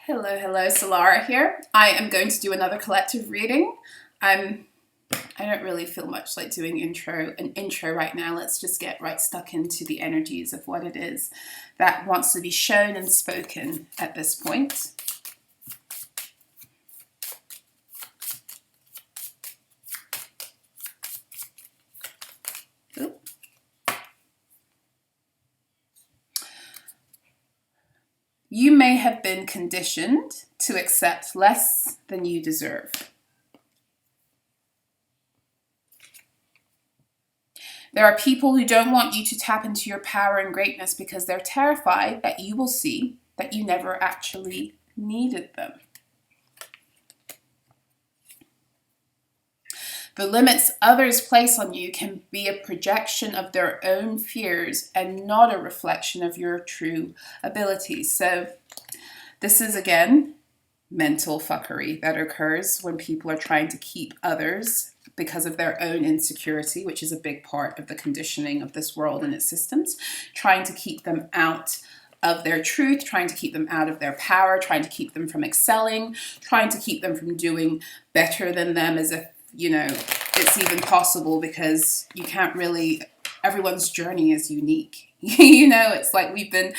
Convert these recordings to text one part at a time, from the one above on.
Hello, Solara here. I am going to do another collective reading. I don't really feel much like doing an intro right now. Let's just get right stuck into the energies of what it is that wants to be shown and spoken at this point. Oop. You may have been conditioned to accept less than you deserve. There are people who don't want you to tap into your power and greatness because they're terrified that you will see that you never actually needed them. The limits others place on you can be a projection of their own fears and not a reflection of your true abilities. So this is, again, mental fuckery that occurs when people are trying to keep others because of their own insecurity, which is a big part of the conditioning of this world and its systems, trying to keep them out of their truth, trying to keep them out of their power, trying to keep them from excelling, trying to keep them from doing better than them, as if, you know, it's even possible, because you can't really, everyone's journey is unique. You know, it's like we've been,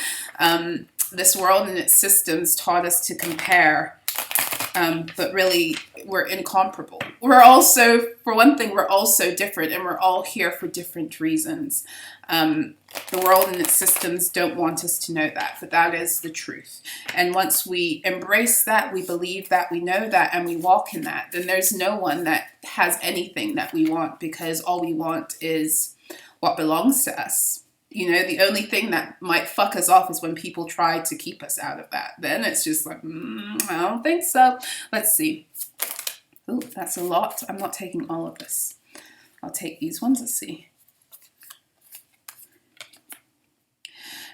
this world and its systems taught us to compare, but really we're incomparable. We're also, for one thing, we're all so different, and we're all here for different reasons. The world and its systems don't want us to know that, but that is the truth. And once we embrace that, we believe that, we know that, and we walk in that, then there's no one that has anything that we want, because all we want is what belongs to us. You know, the only thing that might fuck us off is when people try to keep us out of that. Then it's just like, I don't think so. Let's see. Ooh, that's a lot. I'm not taking all of this. I'll take these ones. Let's see.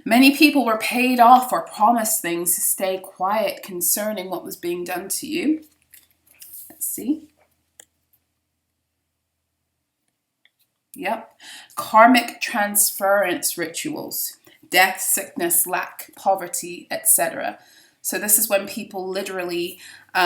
Many people were paid off or promised things to stay quiet concerning what was being done to you. Let's see. Yep. Karmic transference rituals. Death, sickness, lack, poverty, etc. So this is when people literally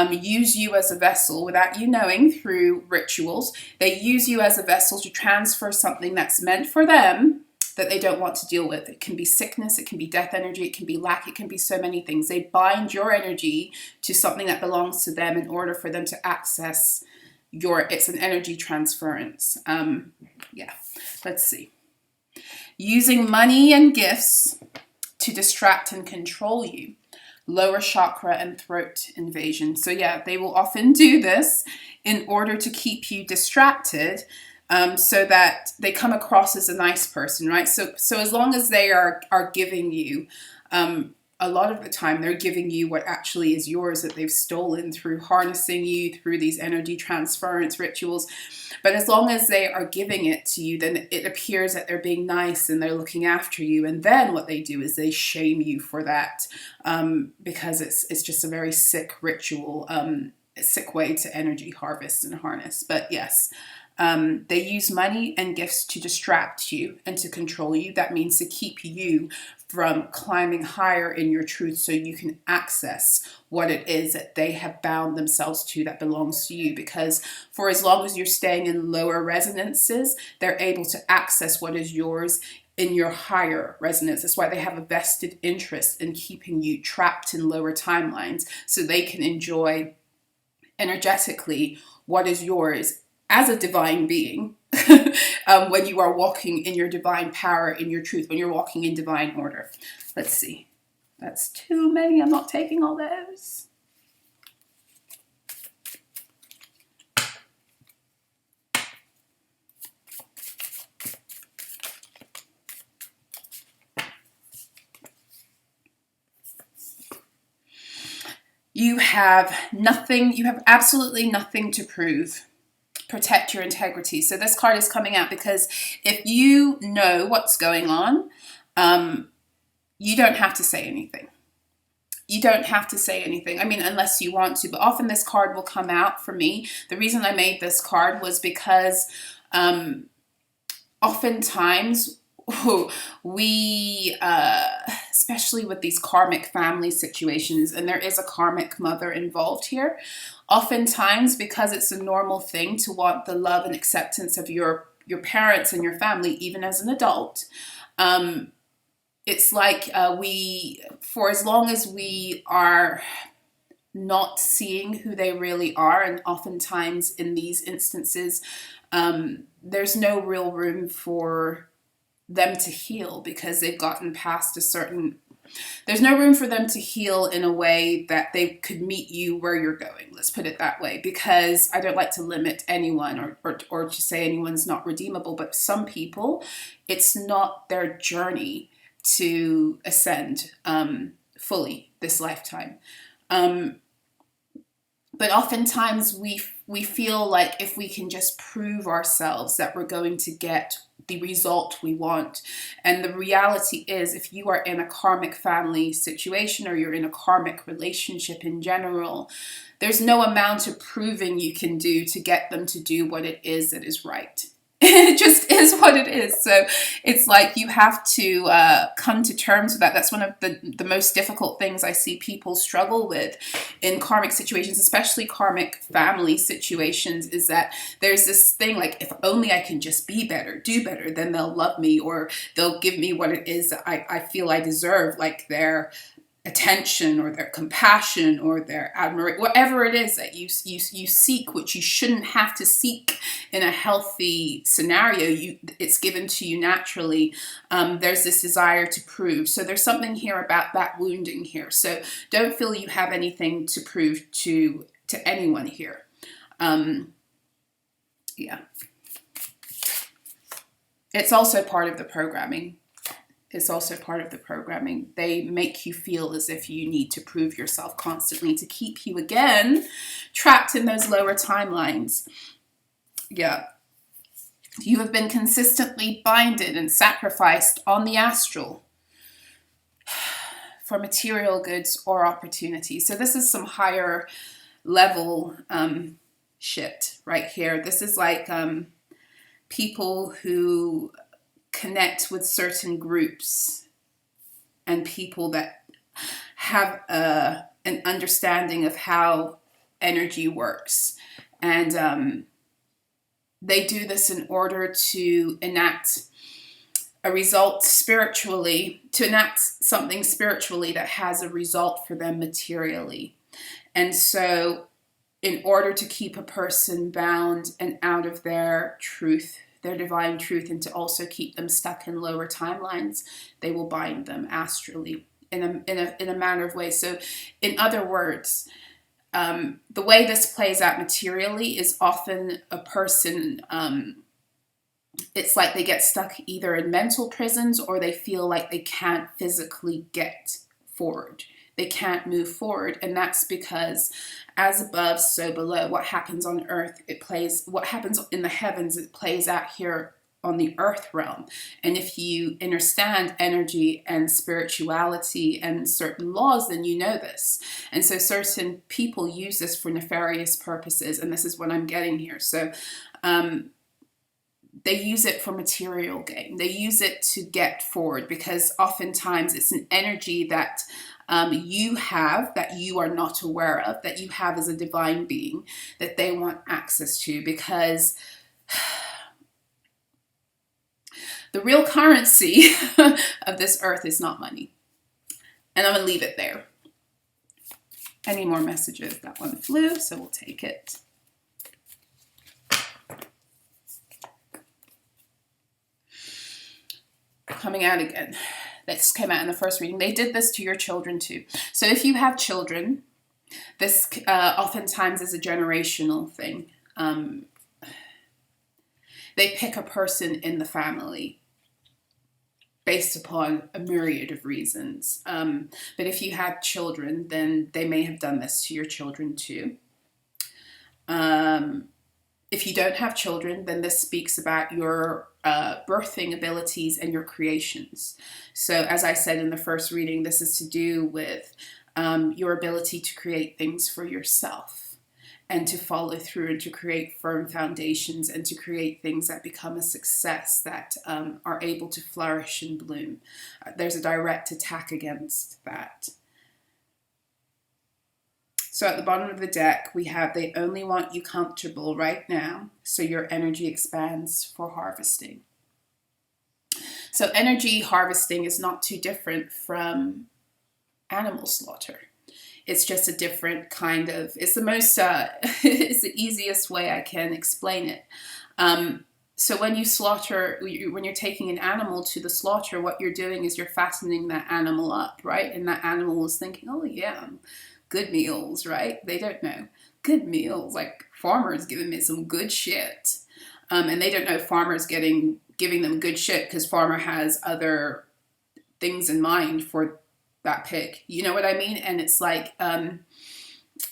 use you as a vessel without you knowing, through rituals. They use you as a vessel to transfer something that's meant for them that they don't want to deal with. It can be sickness, it can be death energy, it can be lack, it can be so many things. They bind your energy to something that belongs to them in order for them to access it's an energy transference. Yeah, let's see. Using money and gifts to distract and control you. Lower chakra and throat invasion. So yeah, they will often do this in order to keep you distracted, so that they come across as a nice person, right? So as long as they are giving you, a lot of the time they're giving you what actually is yours, that they've stolen through harnessing you through these energy transference rituals. But as long as they are giving it to you, then it appears that they're being nice and they're looking after you. And then what they do is they shame you for that, because it's just a very sick ritual, a sick way to energy harvest and harness. But yes, they use money and gifts to distract you and to control you. That means to keep you from climbing higher in your truth, so you can access what it is that they have bound themselves to that belongs to you. Because for as long as you're staying in lower resonances, they're able to access what is yours in your higher resonance. That's why they have a vested interest in keeping you trapped in lower timelines, so they can enjoy energetically what is yours as a divine being, when you are walking in your divine power, in your truth, when you're walking in divine order. Let's see. That's too many. I'm not taking all those. You have nothing, you have absolutely nothing to prove. Protect your integrity. So this card is coming out because if you know what's going on, you don't have to say anything. You don't have to say anything. I mean, unless you want to, but often this card will come out for me. The reason I made this card was because oftentimes we, especially with these karmic family situations, and there is a karmic mother involved here, oftentimes because it's a normal thing to want the love and acceptance of your parents and your family, even as an adult. It's like for as long as we are not seeing who they really are, and oftentimes in these instances, there's no real room for them to heal because they've gotten past a certain, there's no room for them to heal in a way that they could meet you where you're going. Let's put it that way, because I don't like to limit anyone or to say anyone's not redeemable, but some people, it's not their journey to ascend fully this lifetime. But oftentimes we feel like if we can just prove ourselves that we're going to get the result we want. And the reality is, if you are in a karmic family situation or you're in a karmic relationship in general, there's no amount of proving you can do to get them to do what it is that is right. It just is what it is. So it's like you have to come to terms with that. That's one of the most difficult things I see people struggle with in karmic situations, especially karmic family situations, is that there's this thing like, if only I can just be better, do better, then they'll love me, or they'll give me what it is that I feel I deserve, like their attention or their compassion or their admiration, whatever it is that you seek, which you shouldn't have to seek in a healthy scenario. It's given to you naturally. There's this desire to prove. So there's something here about that wounding here. So don't feel you have anything to prove to anyone here. Yeah. It's also part of the programming. It's also part of the programming. They make you feel as if you need to prove yourself constantly to keep you, again, trapped in those lower timelines. Yeah. You have been consistently binded and sacrificed on the astral for material goods or opportunities. So this is some higher level shit right here. This is like people who connect with certain groups and people that have an understanding of how energy works. And they do this in order to enact a result spiritually, to enact something spiritually that has a result for them materially. And so in order to keep a person bound and out of their truth, their divine truth, and to also keep them stuck in lower timelines, they will bind them astrally in a manner of ways. So in other words, the way this plays out materially is often a person, it's like they get stuck either in mental prisons or they feel like they can't physically get forward. They can't move forward. And that's because as above, so below. What happens on earth, what happens in the heavens, it plays out here on the earth realm. And if you understand energy and spirituality and certain laws, then you know this. And so certain people use this for nefarious purposes. And this is what I'm getting here. So they use it for material gain. They use it to get forward because oftentimes it's an energy that you have that you are not aware of, that you have as a divine being, that they want access to, because the real currency of this earth is not money. And I'm going to leave it there. Any more messages? That one flew, so we'll take it. Coming out again. This came out in the first reading. They did this to your children too. So if you have children, this oftentimes is a generational thing. They pick a person in the family based upon a myriad of reasons. But if you have children, then they may have done this to your children too. If you don't have children, then this speaks about your birthing abilities and your creations. So as I said in the first reading, this is to do with your ability to create things for yourself. and to follow through and to create firm foundations and to create things that become a success, that are able to flourish and bloom. There's a direct attack against that. So at the bottom of the deck, we have they only want you comfortable right now, so your energy expands for harvesting. So energy harvesting is not too different from animal slaughter. It's just a different kind of, it's the most, it's the easiest way I can explain it. So when you slaughter, when you're taking an animal to the slaughter, what you're doing is you're fattening that animal up, right? And that animal is thinking, oh yeah, good meals, right? They don't know. Good meals, like farmers giving me some good shit. And they don't know farmers giving them good shit because farmer has other things in mind for that pig. You know what I mean? And it's like, in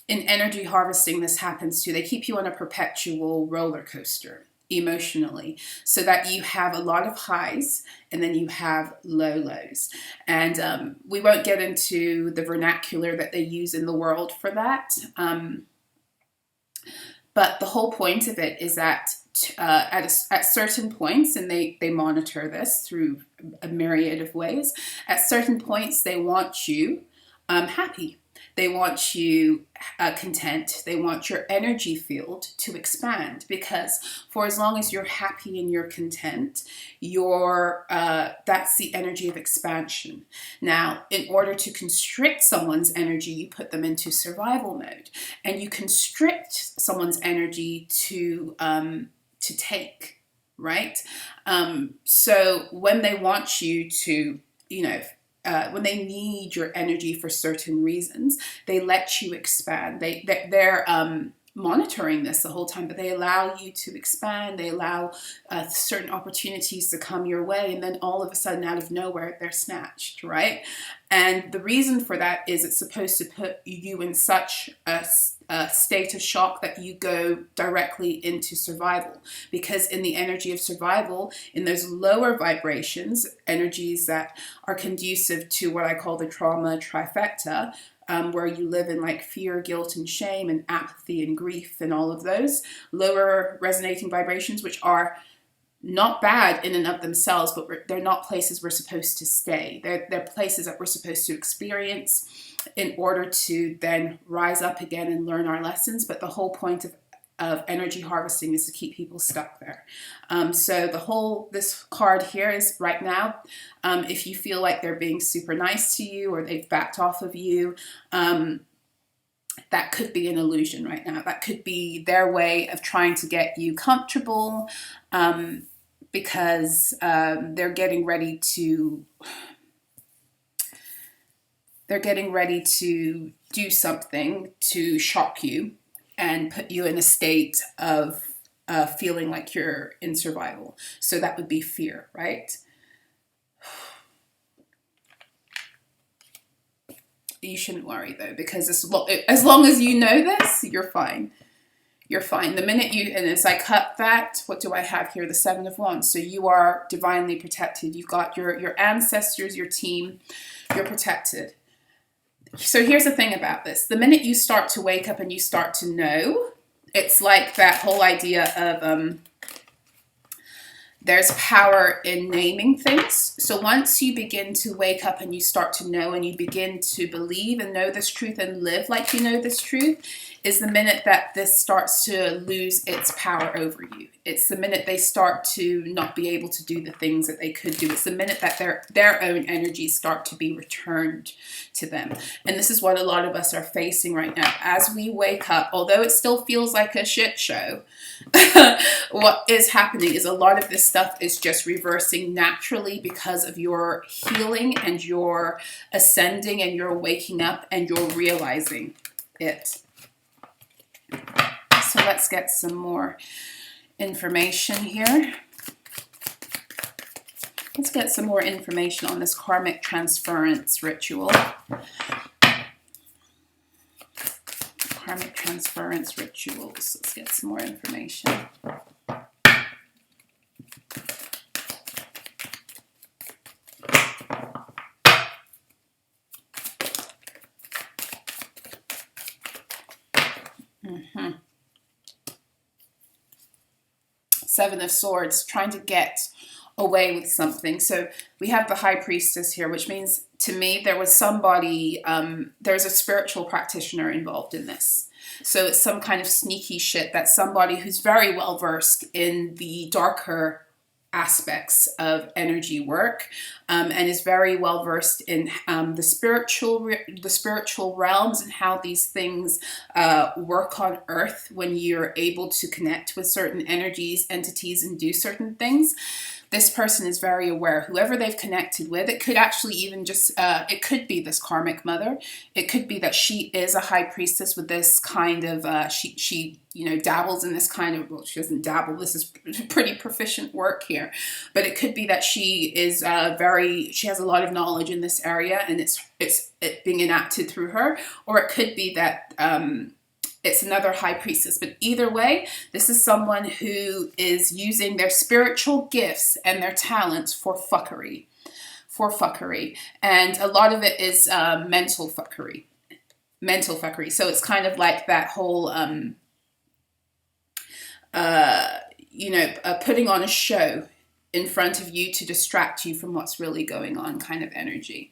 energy harvesting, this happens too. They keep you on a perpetual roller coaster emotionally, so that you have a lot of highs and then you have low lows. And we won't get into the vernacular that they use in the world for that. But the whole point of it is that at certain points, and they monitor this through a myriad of ways, at certain points they want you happy. They want you content. They want your energy field to expand, because for as long as you're happy and you're content, that's the energy of expansion. Now, in order to constrict someone's energy, you put them into survival mode, and you constrict someone's energy to take, right? So when they want you to, when they need your energy for certain reasons, they let you expand. They're monitoring this the whole time, but they allow you to expand. They allow certain opportunities to come your way, and then all of a sudden, out of nowhere, they're snatched, right? And the reason for that is it's supposed to put you in such a state of shock that you go directly into survival. Because in the energy of survival, in those lower vibrations, energies that are conducive to what I call the trauma trifecta, where you live in like fear, guilt, and shame, and apathy, and grief, and all of those lower resonating vibrations, which are not bad in and of themselves, but they're not places we're supposed to stay. They're places that we're supposed to experience in order to then rise up again and learn our lessons. But the whole point of energy harvesting is to keep people stuck there. So this card here is right now, if you feel like they're being super nice to you or they've backed off of you, that could be an illusion right now. That could be their way of trying to get you comfortable, because they're getting ready to do something to shock you and put you in a state of feeling like you're in survival. So that would be fear, right? You shouldn't worry though, because as long as you know this, you're fine. You're fine. The minute and as I cut that, what do I have here? The Seven of Wands. So you are divinely protected. You've got your ancestors, your team, you're protected. So here's the thing about this. The minute you start to wake up and you start to know, it's like that whole idea of there's power in naming things. So once you begin to wake up and you start to know and you begin to believe and know this truth and live like you know this truth, is the minute that this starts to lose its power over you. It's the minute they start to not be able to do the things that they could do. It's the minute that their own energies start to be returned to them. And this is what a lot of us are facing right now. As we wake up, although it still feels like a shit show, what is happening is a lot of this stuff is just reversing naturally because of your healing and your ascending and your waking up and you're realizing it. So let's get some more information here. Let's get some more information on this karmic transference ritual. Karmic transference rituals. Let's get some more information. Mhm. Seven of Swords, trying to get away with something. So we have the High Priestess here, which means to me there was somebody, there's a spiritual practitioner involved in this. So it's some kind of sneaky shit that somebody who's very well versed in the darker aspects of energy work, and is very well versed in the spiritual realms and how these things work on earth when you're able to connect with certain energies, entities, and do certain things. This person is very aware. Whoever they've connected with, it could actually even just, it could be this karmic mother. It could be that she is a high priestess with this kind of, she dabbles in this kind of, well, she doesn't dabble, this is pretty proficient work here. But it could be that she is she has a lot of knowledge in this area, and it's being enacted through her. Or it could be that, it's another high priestess. But either way, this is someone who is using their spiritual gifts and their talents for fuckery. And a lot of it is mental fuckery. So it's kind of like that whole, putting on a show in front of you to distract you from what's really going on kind of energy.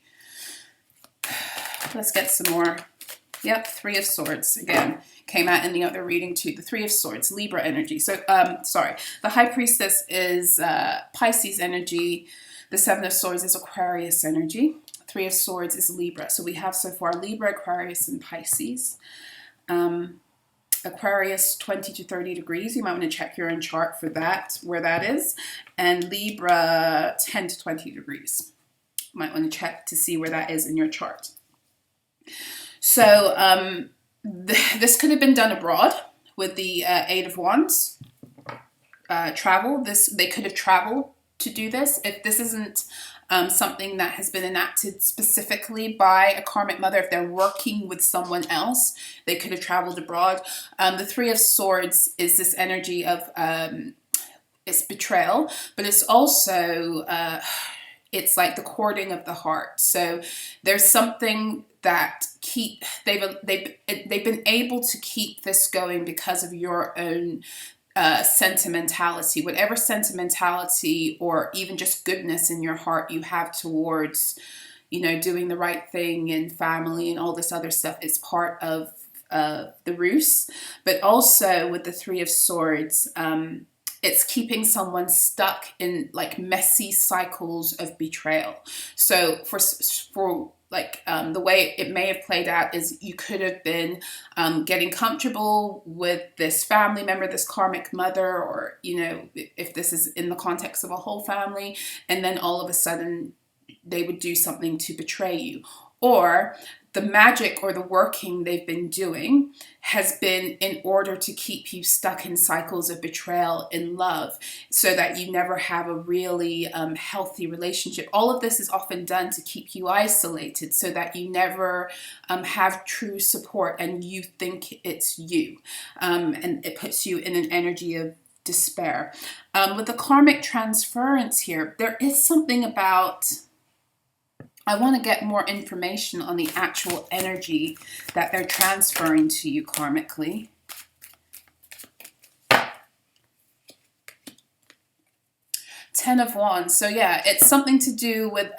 Let's get some more. Yep, Three of Swords again. Came out in the other reading too. The Three of Swords, Libra energy. So, the High Priestess is Pisces energy. The Seven of Swords is Aquarius energy. Three of Swords is Libra. So we have so far Libra, Aquarius, and Pisces. Aquarius 20 to 30 degrees. You might want to check your own chart for that, where that is. And Libra 10 to 20 degrees. You might want to check to see where that is in your chart. So this could have been done abroad with the Eight of Wands. Travel. They could have traveled to do this. If this isn't something that has been enacted specifically by a karmic mother, if they're working with someone else, they could have traveled abroad. The Three of Swords is this energy of it's betrayal, but it's also it's like the courting of the heart. So there's something that they've been able to keep this going because of your own sentimentality, whatever sentimentality or even just goodness in your heart you have towards, doing the right thing and family and all this other stuff. It's part of the ruse. But also with the Three of Swords, it's keeping someone stuck in like messy cycles of betrayal. So for the way it may have played out is you could have been getting comfortable with this family member, this karmic mother, or, if this is in the context of a whole family, and then all of a sudden they would do something to betray you. Or the magic or the working they've been doing has been in order to keep you stuck in cycles of betrayal in love, so that you never have a really healthy relationship. All of this is often done to keep you isolated, so that you never have true support and you think it's you. And it puts you in an energy of despair. With the karmic transference here, there is something about... I want to get more information on the actual energy that they're transferring to you karmically. Ten of Wands. So yeah, it's something to do with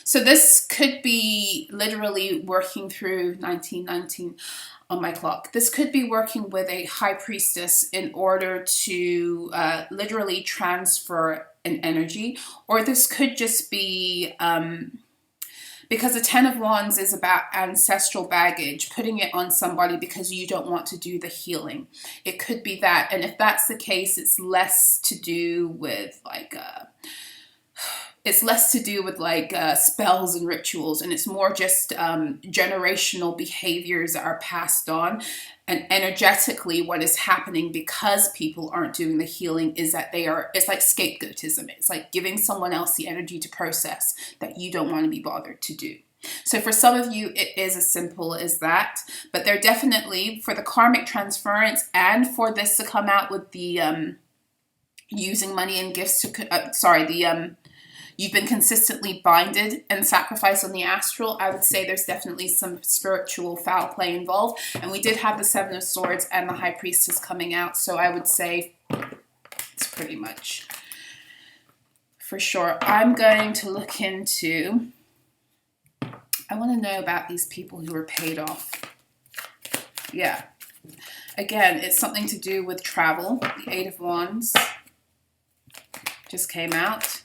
so this could be literally working through 1919 on my clock. This could be working with a high priestess in order to literally transfer an energy, or this could just be because the Ten of Wands is about ancestral baggage, putting it on somebody because you don't want to do the healing. It could be that, and if that's the case, it's less to do with spells and rituals, and it's more just generational behaviors that are passed on. And energetically, what is happening because people aren't doing the healing is that it's like scapegoatism. It's like giving someone else the energy to process that you don't want to be bothered to do. So for some of you, it is as simple as that. But they're definitely, for the karmic transference and for this to come out with the using money and gifts to, you've been consistently binded and sacrificed on the astral, I would say there's definitely some spiritual foul play involved. And we did have the Seven of Swords and the High Priestess coming out, so I would say it's pretty much for sure. I'm going to look into, I want to know about these people who were paid off. Yeah. Again, it's something to do with travel. The Eight of Wands just came out.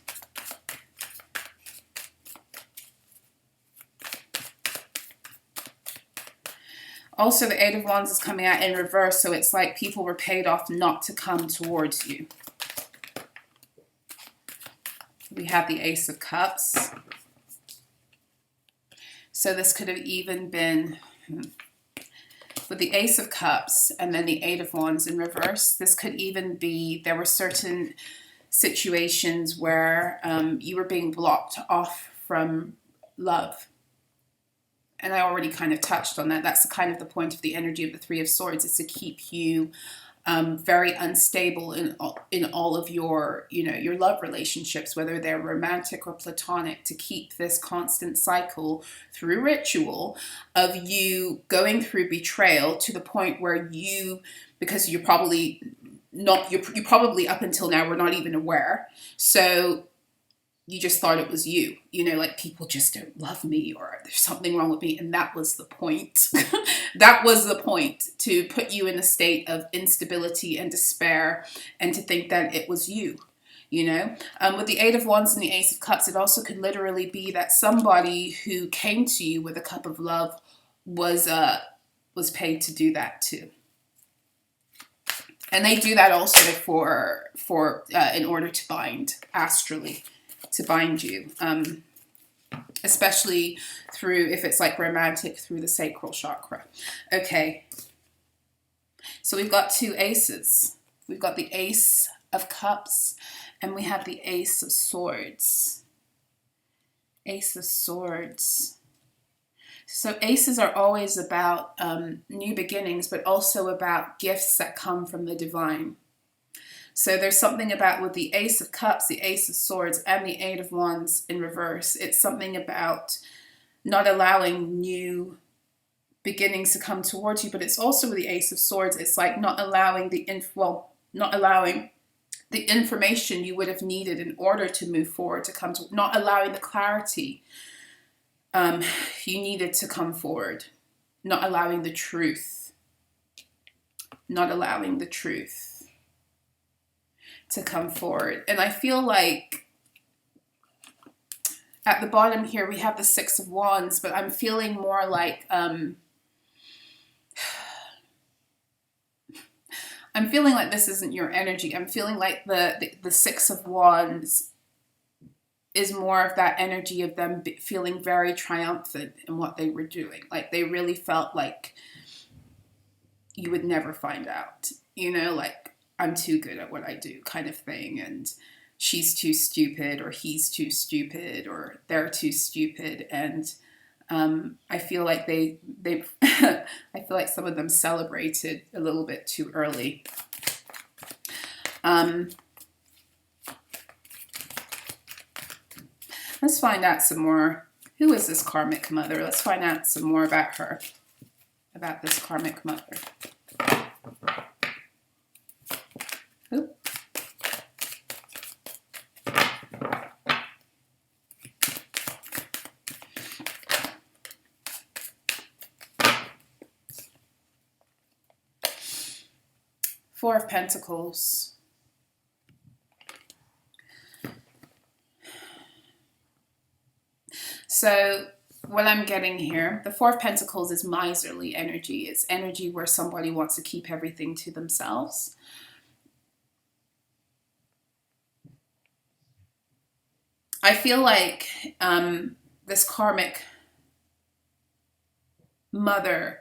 Also, the Eight of Wands is coming out in reverse, so it's like people were paid off not to come towards you. We have the Ace of Cups. So this could have even been... with the Ace of Cups and then the Eight of Wands in reverse, this could even be, there were certain situations where you were being blocked off from love. And I already kind of touched on that. That's the kind of the point of the energy of the Three of Swords, is to keep you very unstable in all of your, your love relationships, whether they're romantic or platonic, to keep this constant cycle through ritual of you going through betrayal to the point where you, because you're probably not, you probably up until now were not even aware. So you just thought it was you, like people just don't love me or there's something wrong with me. And that was the point. That was the point, to put you in a state of instability and despair and to think that it was you, With the Eight of Wands and the Ace of Cups, it also could literally be that somebody who came to you with a cup of love was paid to do that too. And they do that also for in order to bind astrally. To bind you, especially through, if it's like romantic, through the sacral chakra. Okay, so we've got two aces. We've got the Ace of Cups and we have the Ace of Swords. Ace of Swords. So aces are always about new beginnings, but also about gifts that come from the divine. So there's something about, with the Ace of Cups, the Ace of Swords, and the Eight of Wands in reverse, it's something about not allowing new beginnings to come towards you, but it's also with the Ace of Swords, it's like not allowing the information you would have needed in order to move forward to come to, not allowing the clarity you needed to come forward, not allowing the truth, to come forward. And I feel like at the bottom here we have the Six of Wands, but I'm feeling more like I'm feeling like this isn't your energy. I'm feeling like the Six of Wands is more of that energy of them feeling very triumphant in what they were doing. Like they really felt like you would never find out, like I'm too good at what I do kind of thing. And she's too stupid, or he's too stupid, or they're too stupid. And I feel like they I feel like some of them celebrated a little bit too early. Let's find out some more. Who is this karmic mother? Let's find out some more about her, about this karmic mother. Oop. Four of Pentacles. So what I'm getting here, the Four of Pentacles is miserly energy. It's energy where somebody wants to keep everything to themselves. I feel like this karmic mother,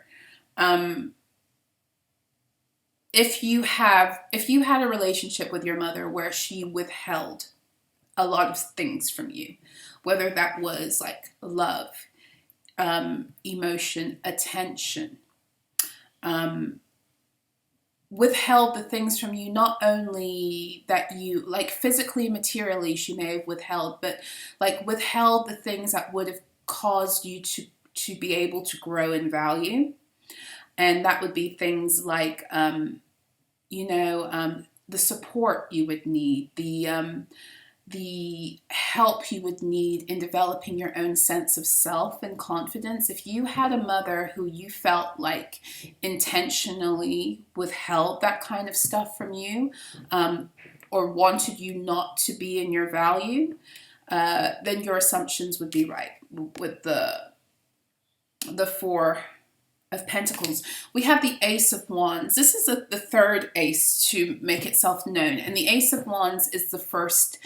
if you had a relationship with your mother where she withheld a lot of things from you, whether that was like love, emotion, attention, withheld the things from you, not only that you, like physically, materially, she may have withheld, but like withheld the things that would have caused you to be able to grow in value. And that would be things like, the support you would need, the help you would need in developing your own sense of self and confidence. If you had a mother who you felt like intentionally withheld that kind of stuff from you, or wanted you not to be in your value, then your assumptions would be right. With the Four of Pentacles, we have the Ace of Wands. This is the third ace to make itself known, and the Ace of Wands is the first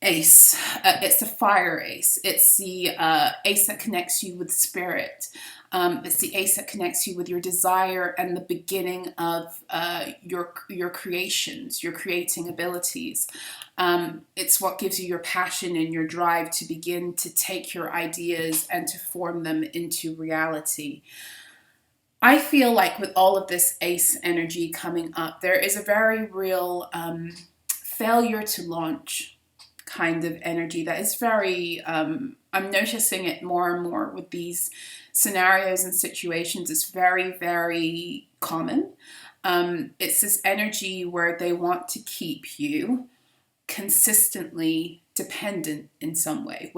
ace. It's the fire ace. It's the ace that connects you with spirit. It's the ace that connects you with your desire and the beginning of your creations, your creating abilities. It's what gives you your passion and your drive to begin to take your ideas and to form them into reality. I feel like with all of this ace energy coming up, there is a very real failure to launch kind of energy that is very, I'm noticing it more and more with these scenarios and situations. It's very, very common. It's this energy where they want to keep you consistently dependent in some way,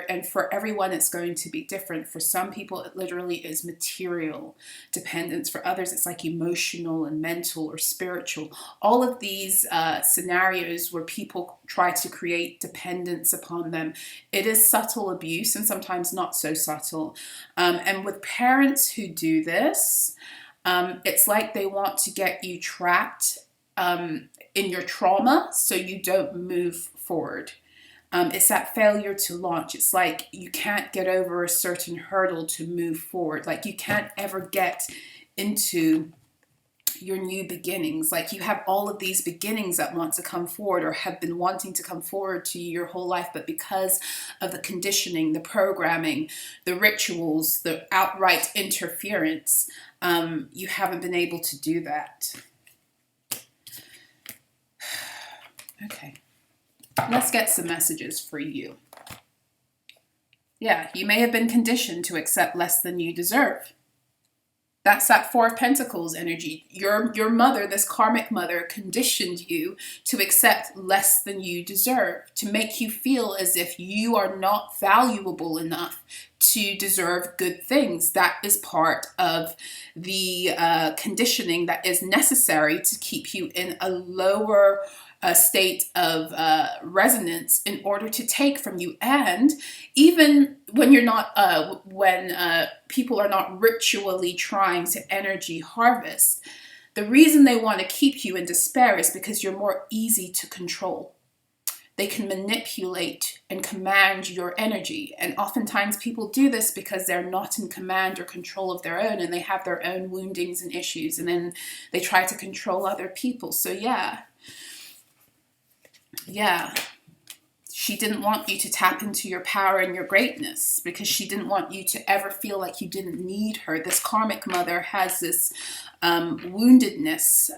and for everyone it's going to be different. For some people it literally is material dependence. For others it's like emotional and mental or spiritual. All of these scenarios where people try to create dependence upon them, it is subtle abuse and sometimes not so subtle. And with parents who do this, it's like they want to get you trapped in your trauma so you don't move forward. It's that failure to launch. It's like you can't get over a certain hurdle to move forward. Like you can't ever get into your new beginnings. Like you have all of these beginnings that want to come forward or have been wanting to come forward to you your whole life, but because of the conditioning, the programming, the rituals, the outright interference, you haven't been able to do that. Okay. Let's get some messages for you. Yeah, you may have been conditioned to accept less than you deserve. That's that Four of Pentacles energy. Your mother, this karmic mother, conditioned you to accept less than you deserve, to make you feel as if you are not valuable enough to deserve good things. That is part of the conditioning that is necessary to keep you in a lower state of resonance in order to take from you. And even when you're not, when people are not ritually trying to energy harvest, the reason they want to keep you in despair is because you're more easy to control. They can manipulate and command your energy. And oftentimes people do this because they're not in command or control of their own, and they have their own woundings and issues, and then they try to control other people. So yeah, she didn't want you to tap into your power and your greatness because she didn't want you to ever feel like you didn't need her. This karmic mother has this woundedness,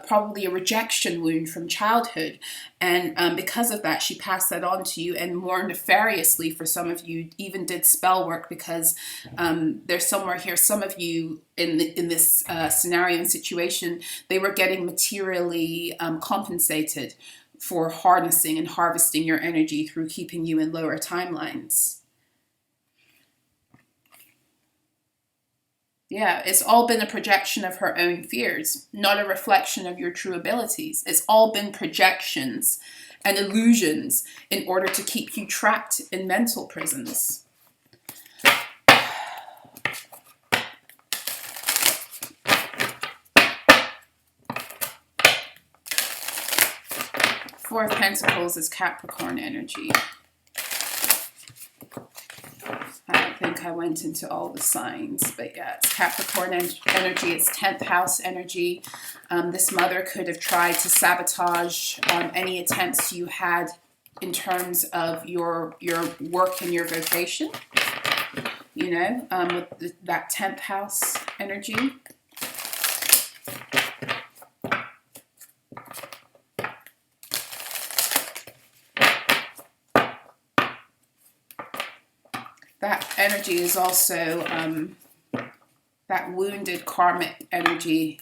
probably a rejection wound from childhood. And because of that, she passed that on to you, and more nefariously for some of you, even did spell work, because there's somewhere here, some of you in this scenario and situation, they were getting materially compensated for harnessing and harvesting your energy through keeping you in lower timelines. Yeah, it's all been a projection of her own fears, not a reflection of your true abilities. It's all been projections and illusions in order to keep you trapped in mental prisons. Four of Pentacles is Capricorn energy. I don't think I went into all the signs, but yeah, it's Capricorn energy. It's 10th house energy. This mother could have tried to sabotage any attempts you had in terms of your work and your vocation, you know, with that 10th house energy. that energy is also that wounded karmic energy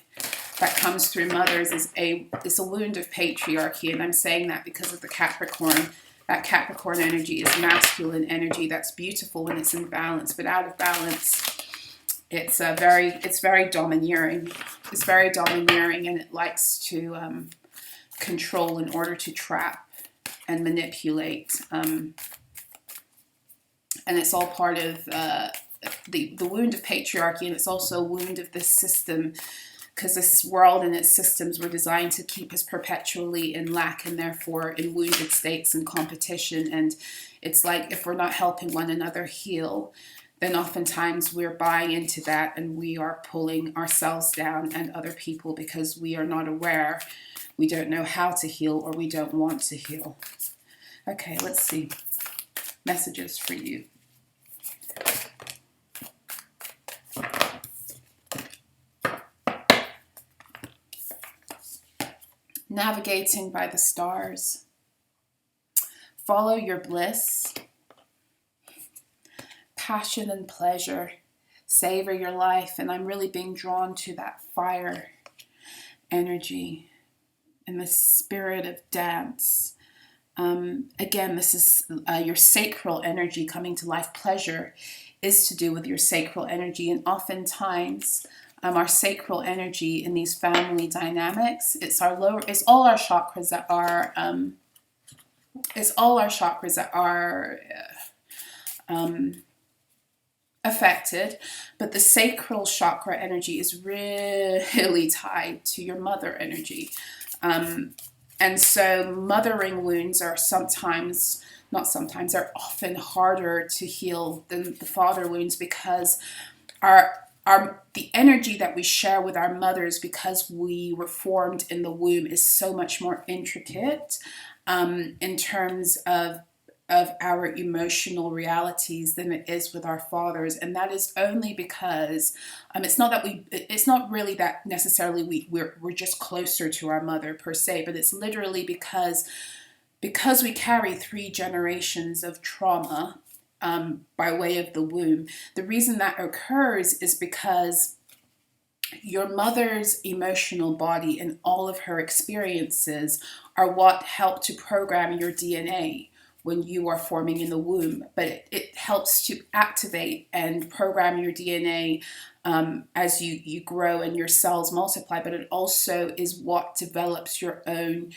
that comes through mothers is a wound of patriarchy. And I'm saying that because of the Capricorn. That Capricorn energy is masculine energy that's beautiful when it's in balance, but out of balance, it's very domineering. It's very domineering, and it likes to control in order to trap and manipulate. And it's all part of the wound of patriarchy, and it's also a wound of this system, because this world and its systems were designed to keep us perpetually in lack and therefore in wounded states and competition. And it's like if we're not helping one another heal, then oftentimes we're buying into that and we are pulling ourselves down and other people because we are not aware, we don't know how to heal, or we don't want to heal. Okay, let's see. Messages for you. Navigating by the stars. Follow your bliss. Passion and pleasure. Savor your life. And I'm really being drawn to that fire energy and the spirit of dance. Again, this is your sacral energy coming to life. Pleasure is to do with your sacral energy, and oftentimes our sacral energy in these family dynamics, it's all our chakras that are affected, but the sacral chakra energy is really tied to your mother energy. And so mothering wounds are they're often harder to heal than the father wounds, because the energy that we share with our mothers, because we were formed in the womb, is so much more intricate in terms of our emotional realities than it is with our fathers. And that is only because it's not really that necessarily we're just closer to our mother per se, but it's literally because we carry 3 generations of trauma by way of the womb. The reason that occurs is because your mother's emotional body and all of her experiences are what help to program your DNA when you are forming in the womb. But it helps to activate and program your DNA as you grow and your cells multiply. But it also is what develops your own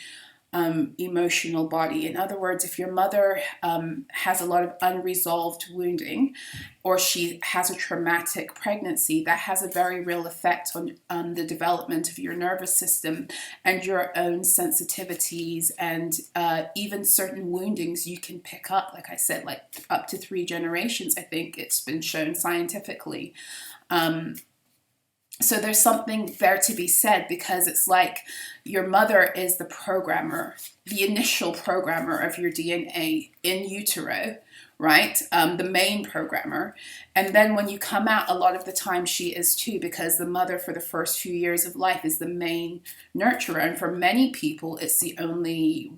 emotional body. In other words, if your mother has a lot of unresolved wounding, or she has a traumatic pregnancy, that has a very real effect on the development of your nervous system and your own sensitivities, and even certain woundings you can pick up, like I said, like up to 3 generations. I think it's been shown scientifically. So there's something there to be said, because it's like your mother is the programmer, the initial programmer of your DNA in utero, right? The main programmer. And then when you come out, a lot of the time she is too, because the mother for the first few years of life is the main nurturer. And for many people, it's the only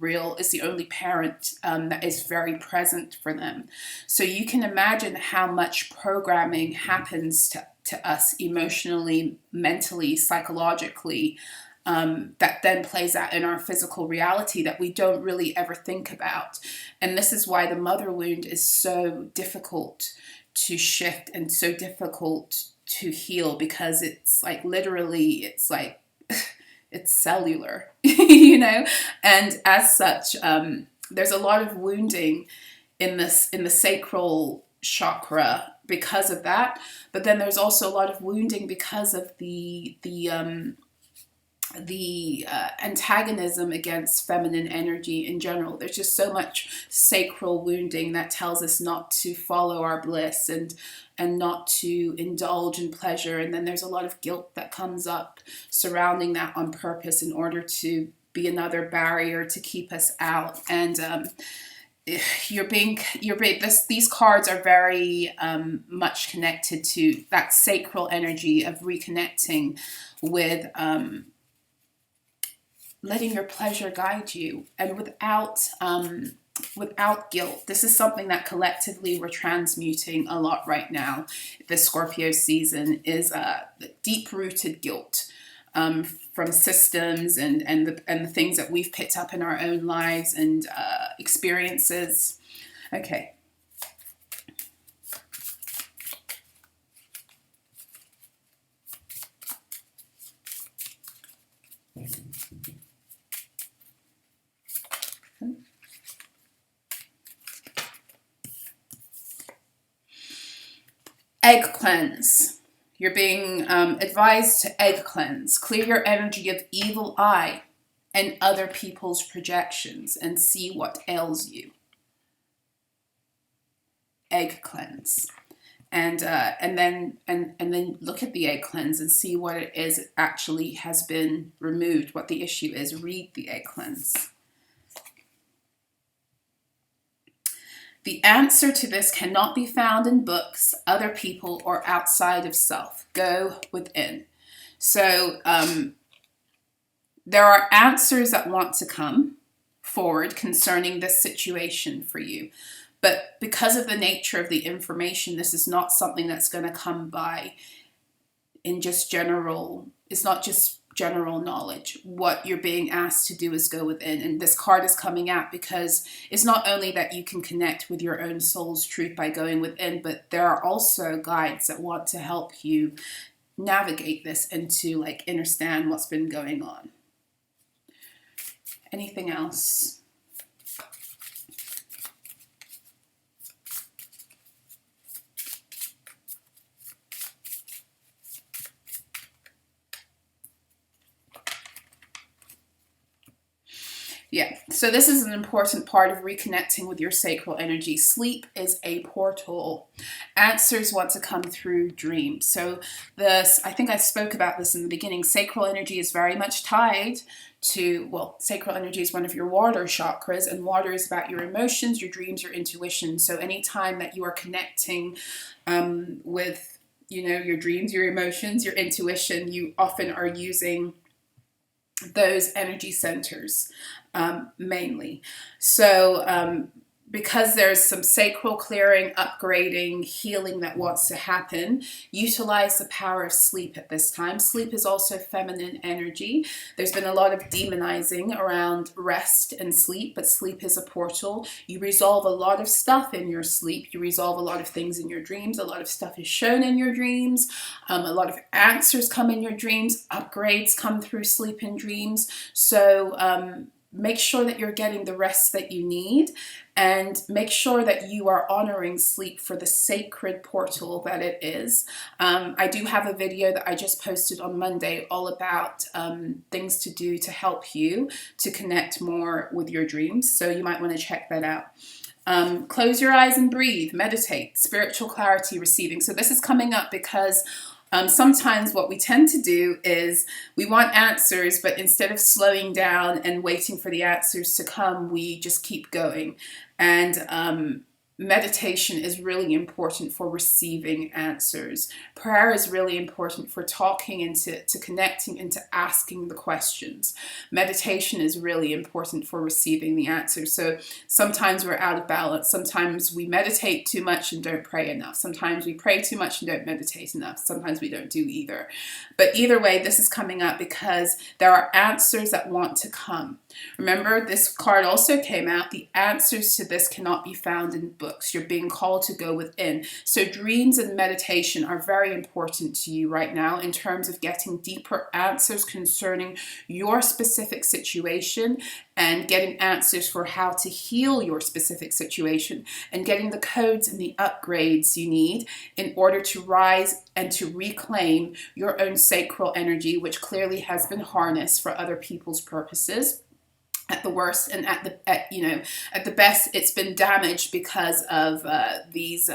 parent that is very present for them. So you can imagine how much programming happens to us emotionally, mentally, psychologically, that then plays out in our physical reality that we don't really ever think about. And this is why the mother wound is so difficult to shift and so difficult to heal, because it's like literally, it's like it's cellular, you know. And as such, there's a lot of wounding in the sacral chakra because of that. But then there's also a lot of wounding because of the antagonism against feminine energy in general. There's just so much sacral wounding that tells us not to follow our bliss and not to indulge in pleasure. And then there's a lot of guilt that comes up surrounding that on purpose in order to be another barrier to keep us out. And these cards are very much connected to that sacral energy of reconnecting with letting your pleasure guide you, and without without guilt. This is something that collectively we're transmuting a lot right now. The Scorpio season is deep-rooted guilt from systems and the things that we've picked up in our own lives and experiences. Okay. Egg cleanse. You're being advised to egg cleanse. Clear your energy of evil eye and other people's projections and see what ails you. Egg cleanse. And then look at the egg cleanse and see what it is it actually has been removed, what the issue is. Read the egg cleanse. The answer to this cannot be found in books, other people, or outside of self. Go within. So there are answers that want to come forward concerning this situation for you. But because of the nature of the information, this is not something that's going to come by in just general. It's not just general knowledge. What you're being asked to do is go within. And this card is coming out because it's not only that you can connect with your own soul's truth by going within, but there are also guides that want to help you navigate this and to like understand what's been going on. Anything else? Yeah, so this is an important part of reconnecting with your sacral energy. Sleep is a portal. Answers want to come through dreams. So this, I think I spoke about this in the beginning, sacral energy is very much tied to, well, sacral energy is one of your water chakras, and water is about your emotions, your dreams, your intuition. So anytime that you are connecting with, you know, your dreams, your emotions, your intuition, you often are using those energy centers mainly. So because there's some sacral clearing, upgrading, healing that wants to happen, utilize the power of sleep at this time. Sleep is also feminine energy. There's been a lot of demonizing around rest and sleep, but sleep is a portal. You resolve a lot of stuff in your sleep. You resolve a lot of things in your dreams. A lot of stuff is shown in your dreams. A lot of answers come in your dreams. Upgrades come through sleep and dreams. So make sure that you're getting the rest that you need, and make sure that you are honoring sleep for the sacred portal that it is. I do have a video that I just posted on Monday all about things to do to help you to connect more with your dreams. So you might want to check that out. Close your eyes and breathe, meditate, spiritual clarity receiving. So this is coming up because sometimes what we tend to do is we want answers, but instead of slowing down and waiting for the answers to come, we just keep going. And meditation is really important for receiving answers. Prayer is really important for talking and to connecting and to asking the questions. Meditation is really important for receiving the answers. So sometimes we're out of balance. Sometimes we meditate too much and don't pray enough. Sometimes we pray too much and don't meditate enough. Sometimes we don't do either. But either way, this is coming up because there are answers that want to come. Remember, this card also came out. The answers to this cannot be found in books. You're being called to go within. So dreams and meditation are very important to you right now in terms of getting deeper answers concerning your specific situation and getting answers for how to heal your specific situation and getting the codes and the upgrades you need in order to rise and to reclaim your own sacral energy, which clearly has been harnessed for other people's purposes. At the worst and at the best, it's been damaged because of these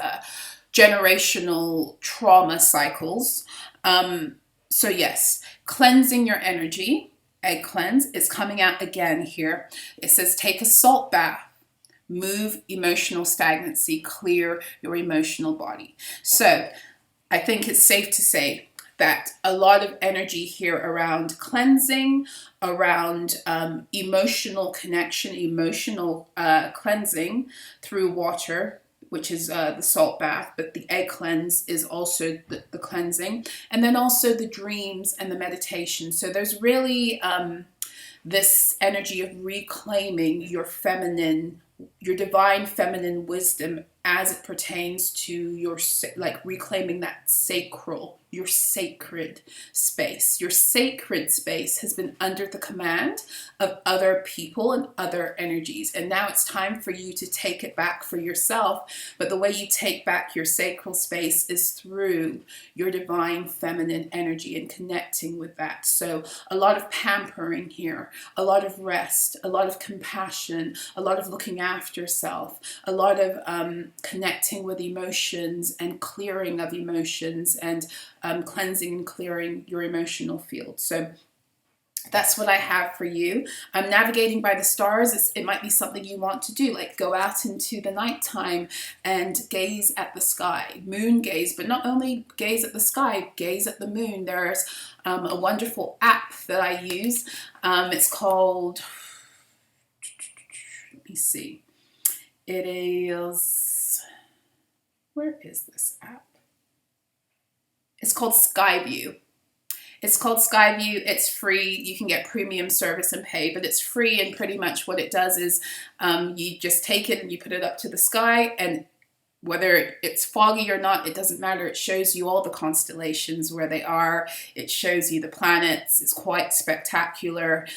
generational trauma cycles. So yes, cleansing your energy, egg cleanse, is coming out again here. It says take a salt bath, move emotional stagnancy, clear your emotional body. So I think it's safe to say that a lot of energy here around cleansing, around emotional connection, emotional cleansing through water, which is the salt bath, but the egg cleanse is also the cleansing, and then also the dreams and the meditation. So there's really this energy of reclaiming your feminine, your divine feminine wisdom as it pertains to your, like, reclaiming that sacral, your sacred space. Your sacred space has been under the command of other people and other energies. And now it's time for you to take it back for yourself. But the way you take back your sacral space is through your divine feminine energy and connecting with that. So a lot of pampering here, a lot of rest, a lot of compassion, a lot of looking after self, a lot of connecting with emotions and clearing of emotions, and cleansing and clearing your emotional field. So that's what I have for you. I'm navigating by the stars. It might be something you want to do, like go out into the nighttime and gaze at the sky, moon gaze, but not only gaze at the sky, gaze at the moon. There's a wonderful app that I use. It's called, let me see, it is, where is this app? It's called Skyview. It's called Skyview. It's free. You can get premium service and pay, but it's free. And pretty much what it does is you just take it and you put it up to the sky, and whether it's foggy or not, it doesn't matter. It shows you all the constellations where they are. It shows you the planets. It's quite spectacular.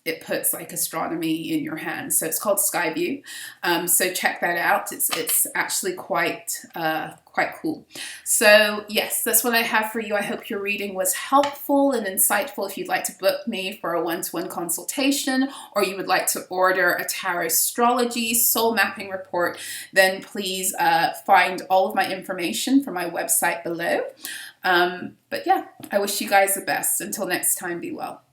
It puts like astronomy in your hands. So it's called Skyview. So check that out. It's actually quite cool. So yes, that's what I have for you. I hope your reading was helpful and insightful. If you'd like to book me for a one-to-one consultation, or you would like to order a tarot astrology soul mapping report, then please find all of my information from my website below. But yeah, I wish you guys the best. Until next time, be well.